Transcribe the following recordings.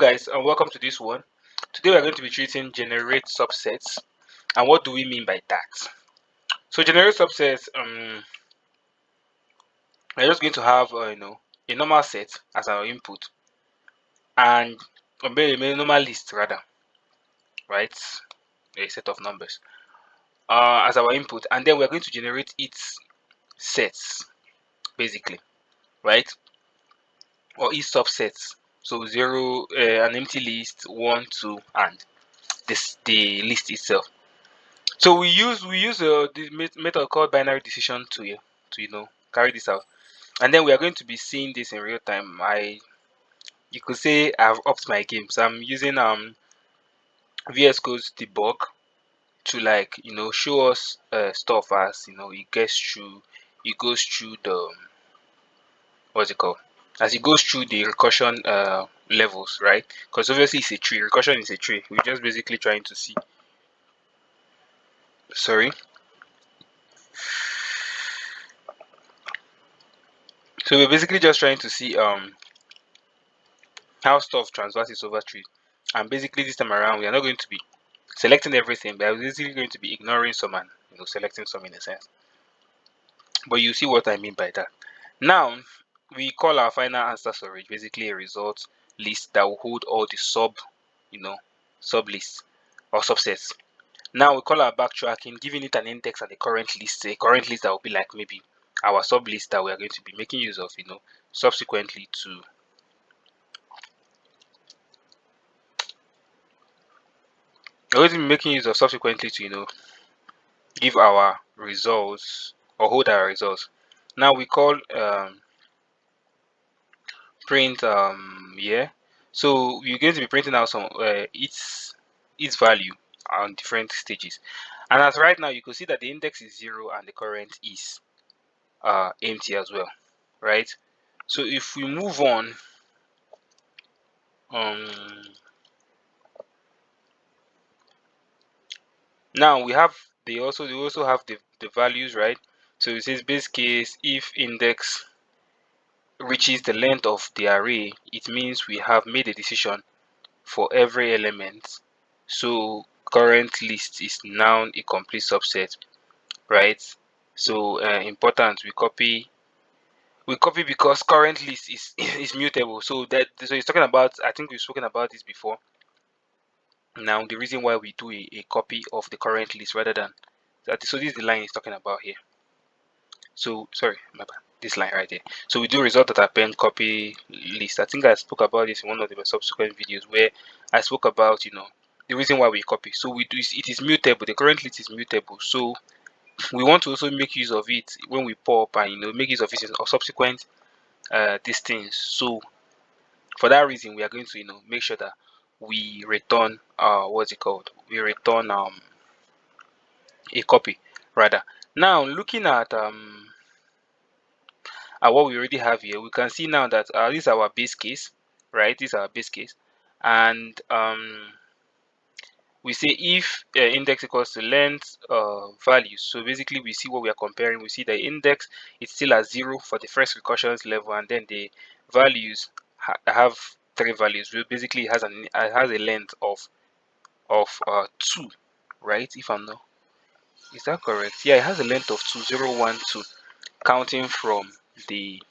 guys, and welcome to this one. Today we're going to be treating generate subsets. And what do we mean by that? So generate subsets, we're just going to have a normal set as our input and a normal list rather, right? A set of numbers as our input, and then we're going to generate its sets basically, right? Or its subsets. So zero, an empty list, 1, 2, and the list itself. So we use this method called binary decision to carry this out, and then we are going to be seeing this in real time. You could say I've upped my game, so I'm using VS Code's debug to show us stuff as it goes through the what's it called as it goes through the recursion levels, right? Because obviously it's a tree. Recursion is a tree. We're just basically trying to see. Sorry. So we're basically just trying to see how stuff transverses over trees. And basically this time around we are not going to be selecting everything, but we're basically going to be ignoring some and selecting some in a sense. But you see what I mean by that. Now we call our final answer storage basically a result list that will hold all the sub lists or subsets. Now we call our backtracking, giving it an index and a current list that will be like maybe our sub list that we are going to be making use of subsequently to give our results or hold our results. Now we call print yeah. So we're going to be printing out some its value on different stages. And as right now you can see that the index is 0 and the current is empty as well, right? So if we move on, now they also have the values, right? So it says base case if index reaches the length of the array, it means we have made a decision for every element. So current list is now a complete subset, right? So important, we copy because current list is is mutable. So it's talking about, I think we've spoken about this before. Now the reason why we do a copy of the current list rather than that, so this is the line it's talking about here. So sorry, my bad. This line right there. So we do result that append copy list. I think I spoke about this in one of the subsequent videos where I spoke about the reason why we copy. So we do it is mutable. The current list is mutable. So we want to also make use of it when we pop and make use of it in subsequent these things. So for that reason, we are going to make sure that we return what's it called? We return a copy rather. Now looking at what we already have here, we can see now that this is our base case, right? This is our base case, and we say if index equals to length values. So basically we see what we are comparing. We see the index is still at 0 for the first recursions level, and then the values have 3 values. Basically it has a length of 2, right? If I'm not, is that correct? Yeah, it has a length of 2, 0, 1, 2, counting from the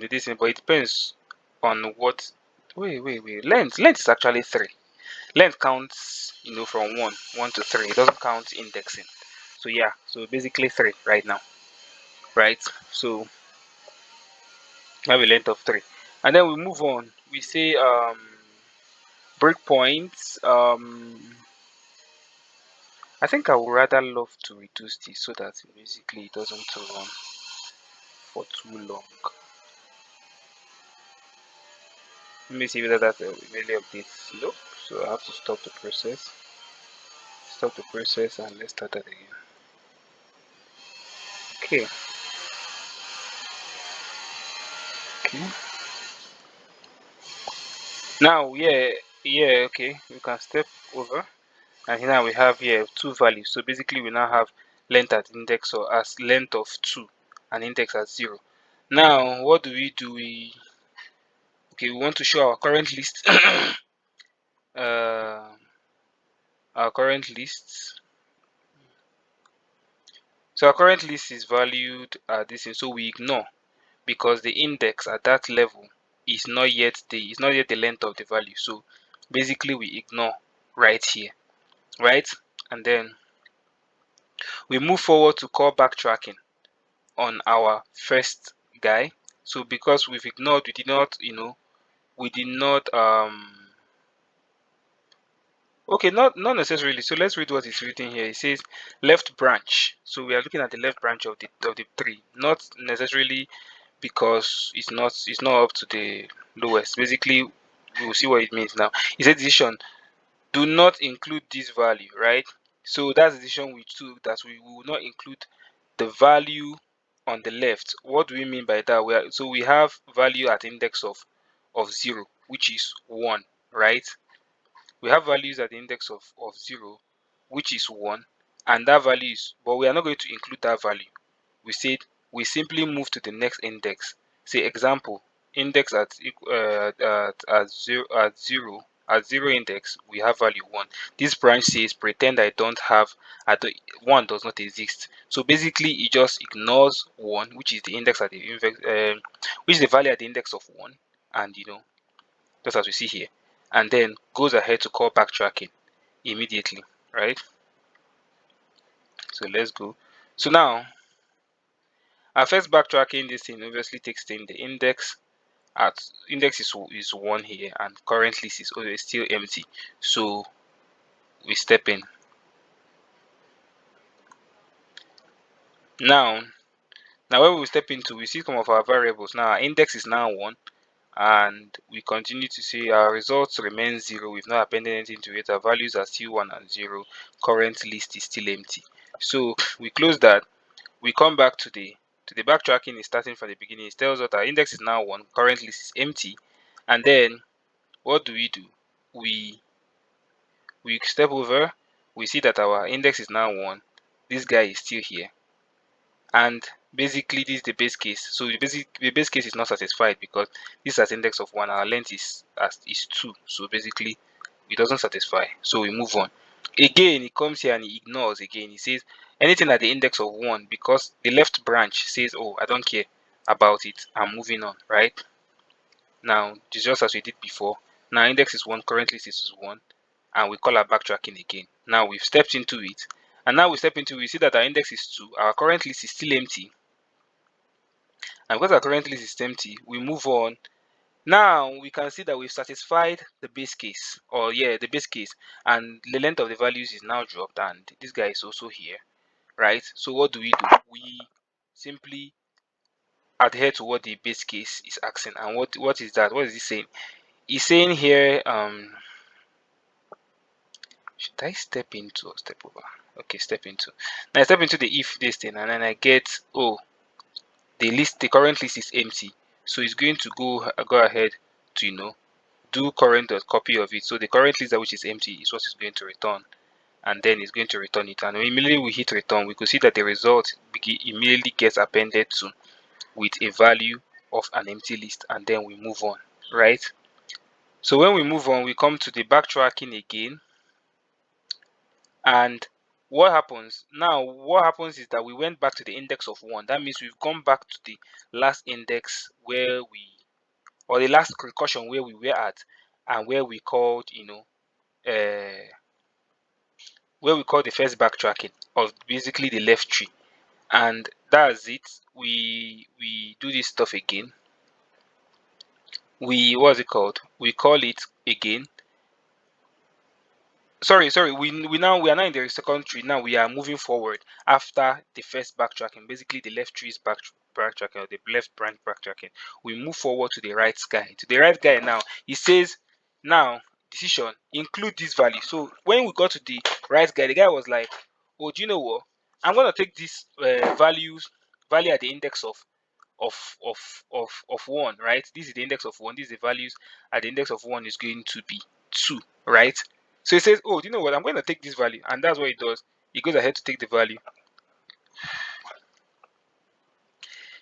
distance, but it depends on what. Wait. Length is actually 3. Length counts, from 1 to 3. It doesn't count indexing. So yeah, so basically 3 right now, right? So we have a length of 3, and then we move on. We say breakpoints. I think I would rather love to reduce this so that basically it doesn't run for too long. Let me see whether that really updates. Nope. So I have to stop the process. Stop the process and let's start that again. Okay. Okay. Now, okay. We can step over, and here now we have here 2 values. So basically, we now have length at index or as length of 2 and index at 0. Now what do? Okay, we want to show our current list. uh, our current lists. So our current list is valued at this, and so we ignore because the index at that level is not yet the length of the value. So basically we ignore right here, right? And then we move forward to call backtracking on our first guy. So because we've ignored, we did not, we did not okay, not necessarily. So let's read what is written here. It says left branch. So we are looking at the left branch of the tree, not necessarily because it's not up to the lowest. Basically, we will see what it means now. It says decision do not include this value, right? So that's the decision we took, that we will not include the value on the left. What do we mean by that? So we have value at index of 0, which is 1, right? We have values at the index of 0, which is 1, and that value is, but we are not going to include that value. We said we simply move to the next index. Say example, index at 0 index we have value 1. This branch says pretend I don't have, 1 does not exist. So basically it just ignores 1, which is the index at the index, which is the value at the index of 1, and just as we see here, and then goes ahead to call backtracking immediately, right? So let's go. So now our first backtracking, this thing obviously takes in the index. At index is 1 here, and current list is always still empty. So we step in. Now when we step into, we see some of our variables. Now our index is now 1, and we continue to see our results remain 0. We've not appended anything to it. Our values are still 1 and 0. Current list is still empty. So we close that. We come back to the backtracking is starting from the beginning. It tells us our index is now 1, current list is empty, and then what do? We step over. We see that our index is now 1. This guy is still here, and basically this is the base case. So the base case is not satisfied because this has index of 1, our length is 2. So basically it doesn't satisfy, so we move on. Again, it comes here and it ignores again. It says anything at the index of 1, because the left branch says, oh, I don't care about it, I'm moving on, right? Now just as we did before. Now index is 1, currently this is 1, and we call our backtracking again. Now we've stepped into it, and now we step into, we see that our index is 2, our current list is still empty, and because our current list is empty, we move on. Now we can see that we've satisfied the base case, or yeah, the base case, and the length of the values is now dropped, and this guy is also here, right? So what do? We simply adhere to what the base case is asking. And what is that? What is he saying? He's saying here, should I step into or step over? Okay, step into. Now I step into the if this thing, and then I get, oh, the current list is empty, so it's going to go ahead to do current copy of it. So the current list which is empty is what it's going to return, and then it's going to return it. And immediately we hit return, we could see that the result immediately gets appended to with a value of an empty list, and then we move on, right? So when we move on, we come to the backtracking again, and what happens is that we went back to the index of 1. That means we've gone back to the last index or the last recursion where we were at, and where we called uh the first backtracking of basically the left tree. And that's it. We do this stuff again. What's it called? We call it again. Sorry, we are now in the second tree. Now we are moving forward after the first backtracking, basically the left tree is backtracking, or the left branch backtracking. We move forward to the right guy. Now he says, now decision include this value. So when we got to the right guy, the guy was like, oh, do you know what, I'm going to take this value at the index of 1, right? This is the index of 1. This is the values at the index of 1 is going to be 2, right? So it says, oh, do you know what, I'm going to take this value, and that's what it does. It goes ahead to take the value.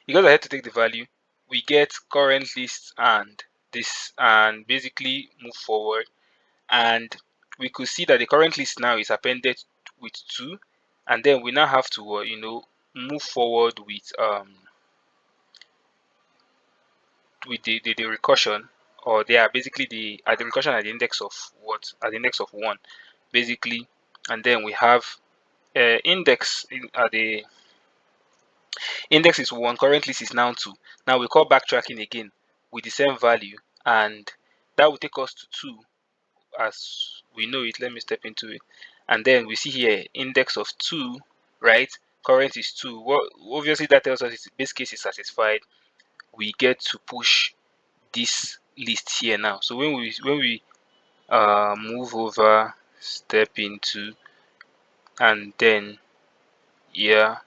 It goes ahead to take the value, we get current list and this, and basically move forward, and we could see that the current list now is appended with 2, and then we now have to move forward with the recursion, or they are basically the recursion at the index of what, at the index of 1 basically, and then we have index at the index is 1, current list is now 2. Now we call backtracking again with the same value, and that will take us to 2 as we know it. Let me step into it, and then we see here index of 2, right? Current is 2. Well, obviously that tells us base case is satisfied. We get to push this list here now. So when we move over, step into, and then yeah,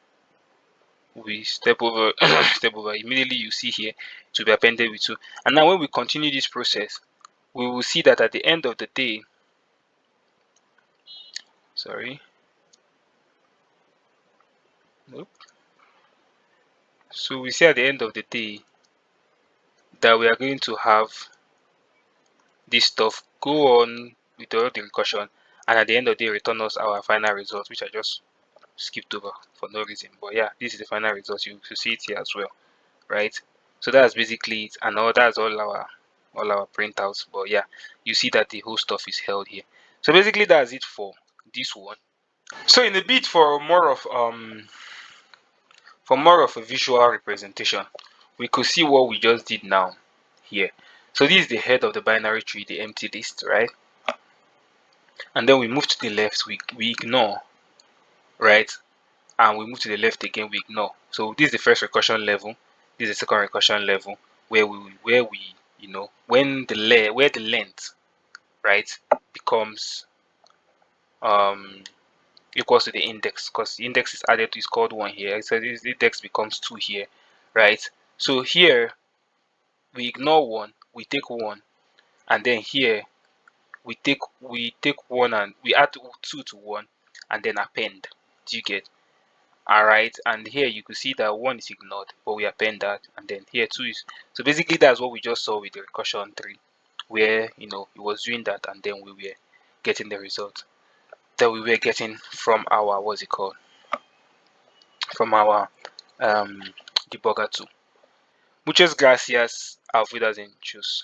we step over step over, immediately you see here to be appended with 2. And now when we continue this process, we will see that at the end of the day, sorry, nope. So we see at the end of the day that we are going to have this stuff go on with all the recursion, and at the end of the day return us our final result, which I just skipped over for no reason. But yeah, this is the final result. You see it here as well, right? So that's basically it, and all that's all our printouts. But yeah, you see that the whole stuff is held here. So basically that's it for this one. So in a bit for more of a visual representation, we could see what we just did now here. So this is the head of the binary tree, the empty list, right? And then we move to the left, we ignore, right? And we move to the left again, we ignore. So this is the first recursion level. This is the second recursion level, where we when where the length, right, becomes equals to the index, because the index is added to, is called 1 here. So this index becomes 2 here, right? So here we ignore 1, we take 1, and then here we take 1 and we add 2 to 1, and then append. Do you get? Alright, and here you could see that 1 is ignored, but we append that, and then here 2 is. So basically that's what we just saw with the recursion 3, where it was doing that, and then we were getting the result that we were getting from our, what's it called, from our debugger tool. Muchas gracias. Auf Wiedersehen. Tschüss.